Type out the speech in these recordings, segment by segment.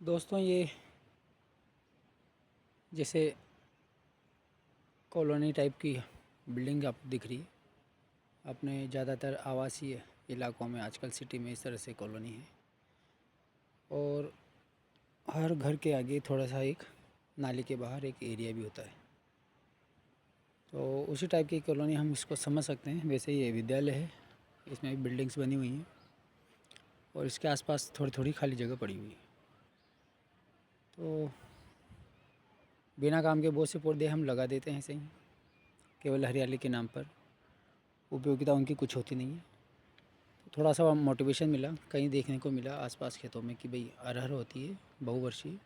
दोस्तों, ये जैसे कॉलोनी टाइप की बिल्डिंग आपको दिख रही है। अपने ज़्यादातर आवासीय इलाकों में आजकल सिटी में इस तरह से कॉलोनी है और हर घर के आगे थोड़ा सा एक नाली के बाहर एक एरिया भी होता है। तो उसी टाइप की कॉलोनी हम इसको समझ सकते हैं। वैसे ये विद्यालय है, इसमें बिल्डिंग्स बनी हुई हैं और इसके आसपास थोड़ी थोड़ी खाली जगह पड़ी हुई है। तो बिना काम के बहुत से पौधे हम लगा देते हैं ऐसे ही, केवल हरियाली के नाम पर। उपयोगिता उनकी कुछ होती नहीं है। तो थोड़ा सा मोटिवेशन मिला, कहीं देखने को मिला आसपास खेतों में कि भाई अरहर होती है बहुवर्षीय,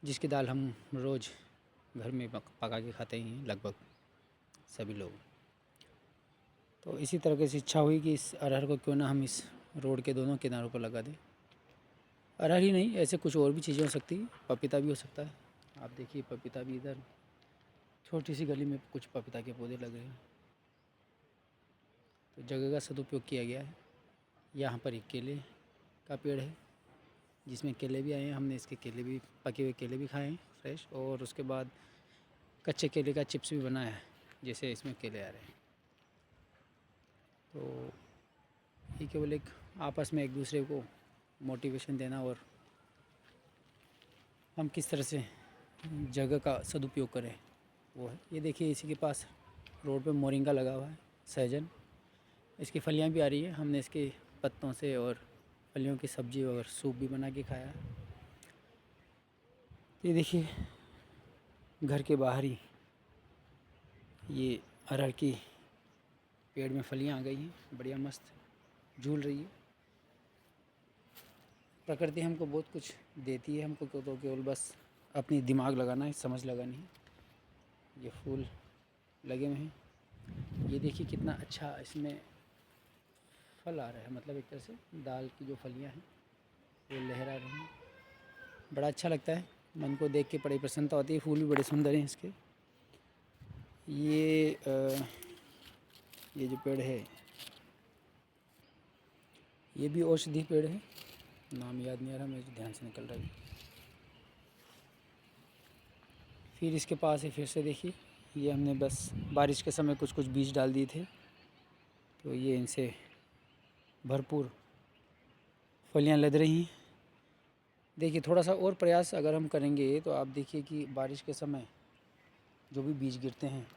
जिसकी दाल हम रोज़ घर में पका के खाते ही हैं लगभग सभी लोग। तो इसी तरह से इच्छा हुई कि इस अरहर को क्यों ना हम इस रोड के दोनों किनारों पर लगा दें। अरहर ही नहीं, ऐसे कुछ और भी चीज़ें हो सकती है। पपीता भी हो सकता है। आप देखिए पपीता भी इधर छोटी सी गली में कुछ पपीता के पौधे लगे हैं। तो जगह का सदुपयोग किया गया है। यहाँ पर एक केले का पेड़ है जिसमें केले भी आए हैं। हमने इसके केले भी, पके हुए केले भी खाए हैं फ्रेश, और उसके बाद कच्चे केले का चिप्स भी बनाया है जैसे इसमें केले आ रहे हैं। तो ये केवल एक आपस में एक दूसरे को मोटिवेशन देना और हम किस तरह से जगह का सदुपयोग करें वो है। ये देखिए इसी के पास रोड पे मोरिंगा लगा हुआ है, सहजन। इसकी फलियां भी आ रही है। हमने इसके पत्तों से और फलियों की सब्ज़ी और सूप भी बना के खाया है। ये देखिए घर के बाहर ही ये अरहर की पेड़ में फलियां आ गई हैं, बढ़िया मस्त झूल रही है। प्रकृति हमको बहुत कुछ देती है, हमको तो केवल बस अपनी दिमाग लगाना है, समझ लगानी है। ये फूल लगे हुए हैं। ये देखिए कितना अच्छा इसमें फल आ रहा है, मतलब एक तरह से दाल की जो फलियां हैं वो लहरा रही हैं। बड़ा अच्छा लगता है, मन को देख के बड़ी प्रसन्नता होती है। फूल भी बड़े सुंदर हैं इसके। ये जो पेड़ है ये भी औषधि पेड़ है, नाम याद नहीं आ रहा, मेरे ध्यान से निकल रहा है। फिर इसके पास है, फिर से देखिए ये हमने बस बारिश के समय कुछ कुछ बीज डाल दिए थे, तो ये इनसे भरपूर फलियां लद रही हैं। देखिए थोड़ा सा और प्रयास अगर हम करेंगे तो आप देखिए कि बारिश के समय जो भी बीज गिरते हैं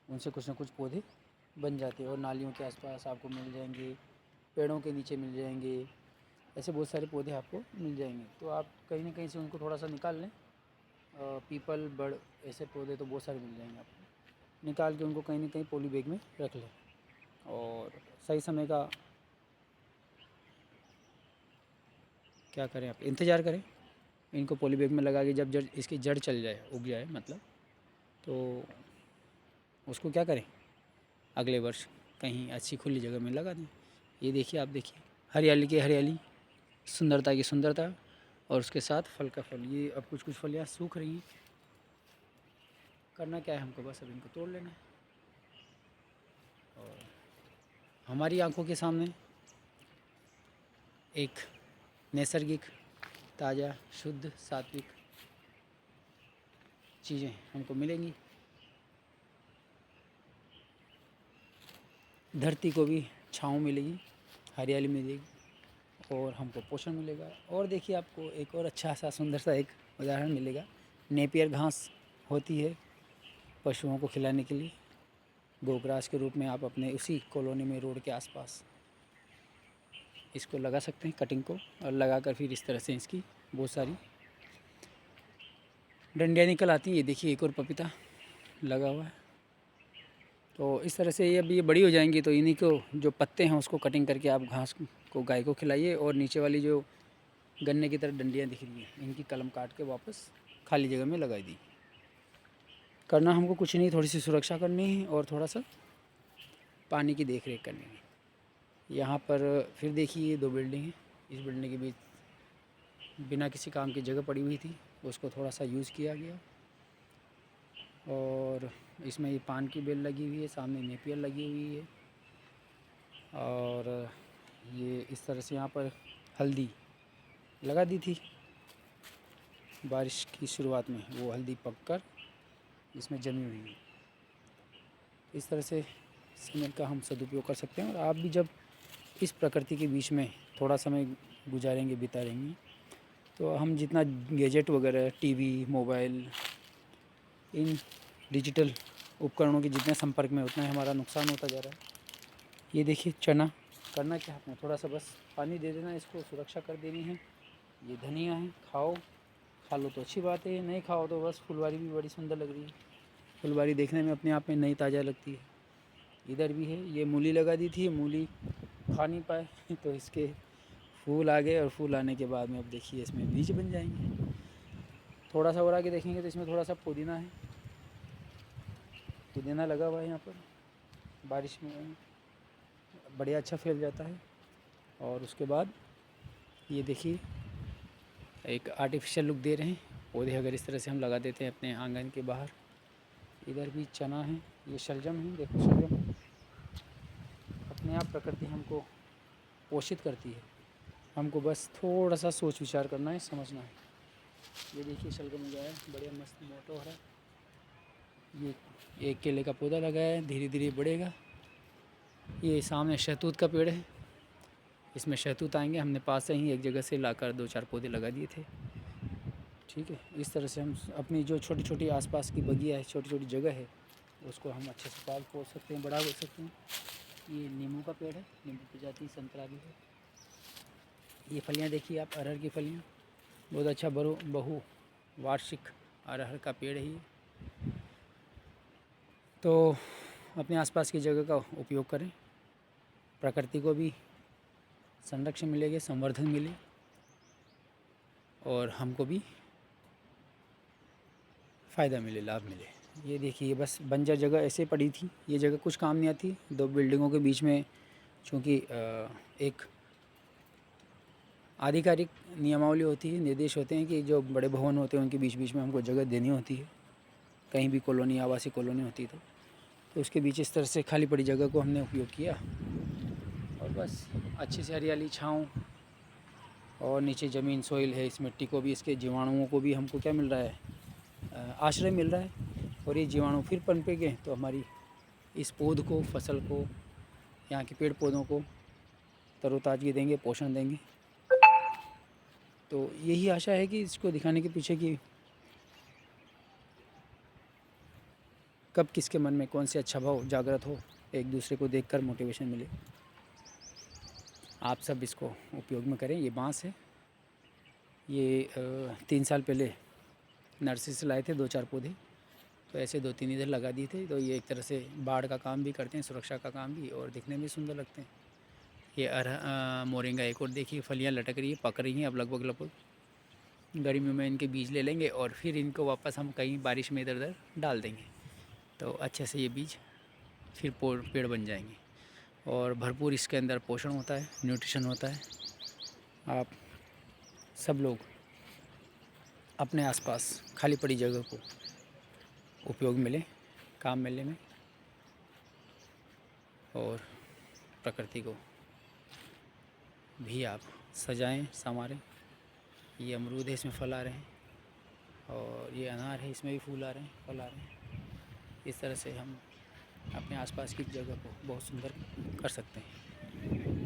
उनसे कुछ ना कुछ पौधे बन जाते हैं और नालियों के आसपास आपको मिल जाएंगे, पेड़ों के नीचे मिल जाएंगे। ऐसे बहुत सारे पौधे आपको मिल जाएंगे। तो आप कहीं ना कहीं से उनको थोड़ा सा निकाल लें। पीपल, बड़, ऐसे पौधे तो बहुत सारे मिल जाएंगे आपको। निकाल के उनको कहीं ना कहीं पॉली बैग में रख लें और सही समय का क्या करें, आप इंतज़ार करें। इनको पॉली बैग में लगा के जब जड़, इसकी जड़ चल जाए, उग जाए मतलब, तो उसको क्या करें, अगले वर्ष कहीं अच्छी खुली जगह में लगा दें। ये देखिए, आप देखिए हरियाली की हरियाली, सुंदरता की सुंदरता, और उसके साथ फल का फल। ये अब कुछ कुछ फलियाँ सूख रही हैं। करना क्या है हमको, बस अब इनको तोड़ लेना है और हमारी आंखों के सामने एक नैसर्गिक, ताज़ा, शुद्ध, सात्विक चीज़ें हमको मिलेंगी। धरती को भी छाँव मिलेगी, हरियाली मिलेगी और हमको पोषण मिलेगा। और देखिए आपको एक और अच्छा सा सुंदर सा एक उदाहरण मिलेगा। नेपियर घास होती है पशुओं को खिलाने के लिए, गोग्रास के रूप में। आप अपने उसी कॉलोनी में रोड के आसपास इसको लगा सकते हैं, कटिंग को, और लगा कर फिर इस तरह से इसकी बहुत सारी डंडियाँ निकल आती हैं। ये देखिए एक और पपीता लगा हुआ है। तो इस तरह से ये अब ये बड़ी हो जाएंगी तो इन्हीं को जो पत्ते हैं उसको कटिंग करके आप घास को गाय को खिलाइए, और नीचे वाली जो गन्ने की तरह डंडियाँ दिख रही हैं इनकी कलम काट के वापस खाली जगह में लगाई दी। करना हमको कुछ नहीं, थोड़ी सी सुरक्षा करनी है और थोड़ा सा पानी की देख रेख करनी है। यहाँ पर फिर देखिए 2 बिल्डिंग है। इस बिल्डिंग के बीच बिना किसी काम की जगह पड़ी हुई थी, उसको थोड़ा सा यूज़ किया गया। और इसमें ये पान की बेल लगी हुई है, सामने नेपियर लगी हुई है, और ये इस तरह से यहाँ पर हल्दी लगा दी थी। बारिश की शुरुआत में वो हल्दी पककर इसमें जमी हुई है। इस तरह से समय का हम सदुपयोग कर सकते हैं। और आप भी जब इस प्रकृति के बीच में थोड़ा समय गुजारेंगे, बिताएंगे, तो हम जितना गैजेट वगैरह, टीवी, मोबाइल, इन डिजिटल उपकरणों के जितने संपर्क में, उतना ही हमारा नुकसान होता जा रहा है। ये देखिए चना, करना क्या है आपने, थोड़ा सा बस पानी दे देना, इसको सुरक्षा कर देनी है। ये धनिया है, खा लो तो अच्छी बात है, नहीं खाओ तो बस। फुलवारी भी बड़ी सुंदर लग रही है, फुलवारी देखने में अपने आप में नई ताज़ा लगती है। इधर भी है, ये मूली लगा दी थी, मूली खा नहीं पाए तो इसके फूल आ गए, और फूल आने के बाद में अब देखिए इसमें बीज बन जाएंगे। थोड़ा सा और आगे देखेंगे तो इसमें थोड़ा सा पुदीना है, पुदीना लगा हुआ है यहाँ पर, बारिश में बढ़िया अच्छा फैल जाता है। और उसके बाद ये देखिए एक आर्टिफिशियल लुक दे रहे हैं पौधे, अगर इस तरह से हम लगा देते हैं अपने आंगन के बाहर। इधर भी चना है, ये शलजम है, देखो शलजम अपने आप प्रकृति हमको पोषित करती है, हमको बस थोड़ा सा सोच विचार करना है, समझना है। ये देखिए शलगम उगाया है, बढ़िया मस्त मोटा हो रहा है। ये एक केले का पौधा लगाया है, धीरे धीरे बढ़ेगा। ये सामने शहतूत का पेड़ है, इसमें शहतूत आएंगे। हमने पास से ही एक जगह से लाकर 2-4 पौधे लगा दिए थे। ठीक है, इस तरह से हम अपनी जो छोटी छोटी आसपास की बगिया है, छोटी छोटी जगह है, उसको हम अच्छे से पाल पोस सकते हैं, बड़ा हो सकते हैं। ये नींबू का पेड़ है, नींबू की जाति, संतरा भी है। ये फलियाँ देखिए आप, अरहर की फलियाँ, बहुत अच्छा बहु वार्षिक अरहर का पेड़ है ये। तो अपने आसपास की जगह का उपयोग करें, प्रकृति को भी संरक्षण मिलेगा, संवर्धन मिले, और हमको भी फ़ायदा मिले, लाभ मिले। ये देखिए बस बंजर जगह ऐसे पड़ी थी, ये जगह कुछ काम नहीं आती। 2 बिल्डिंगों के बीच में चूँकि एक आधिकारिक नियमावली होती है, निर्देश होते हैं कि जो बड़े भवन होते हैं उनके बीच बीच में हमको जगह देनी होती है, कहीं भी कॉलोनी, आवासीय कॉलोनी होती है तो उसके बीच इस तरह से खाली पड़ी जगह को हमने उपयोग किया, और बस अच्छी से हरियाली, छाँव, और नीचे ज़मीन सोइल है, इस मिट्टी को भी, इसके जीवाणुओं को भी हमको क्या मिल रहा है, आश्रय मिल रहा है। और ये जीवाणु फिर पनपेंगे तो हमारी इस पौध को, फसल को, यहाँ के पेड़ पौधों को तरोताज़गी देंगे, पोषण देंगे। तो यही आशा है कि इसको दिखाने के पीछे कि कब किसके मन में कौन से अच्छा भाव जागृत हो, एक दूसरे को देखकर मोटिवेशन मिले। आप सब इसको उपयोग में करें। ये बांस है, ये 3 साल पहले नर्सरी से लाए थे 2-4 पौधे, तो ऐसे 2-3 इधर लगा दिए थे। तो ये एक तरह से बाड़ का काम भी करते हैं, सुरक्षा का काम भी, और दिखने में सुंदर लगते हैं। ये मोरिंगा एक और देखिए, फलियाँ लटक रही है, पक रही हैं अब लगभग। गर्मियों में इनके बीज ले लेंगे और फिर इनको वापस हम कहीं बारिश में इधर उधर डाल देंगे, तो अच्छे से ये बीज फिर पेड़ बन जाएंगे। और भरपूर इसके अंदर पोषण होता है, न्यूट्रिशन होता है। आप सब लोग अपने आसपास खाली पड़ी जगह को उपयोग मिले, काम मिलने में, और प्रकृति को भी आप सजाएं, संवारें। ये अमरूद है, इसमें फल आ रहे हैं, और ये अनार है, इसमें भी फूल आ रहे हैं, फल आ रहे हैं। इस तरह से हम अपने आसपास की जगह को बहुत सुंदर कर सकते हैं।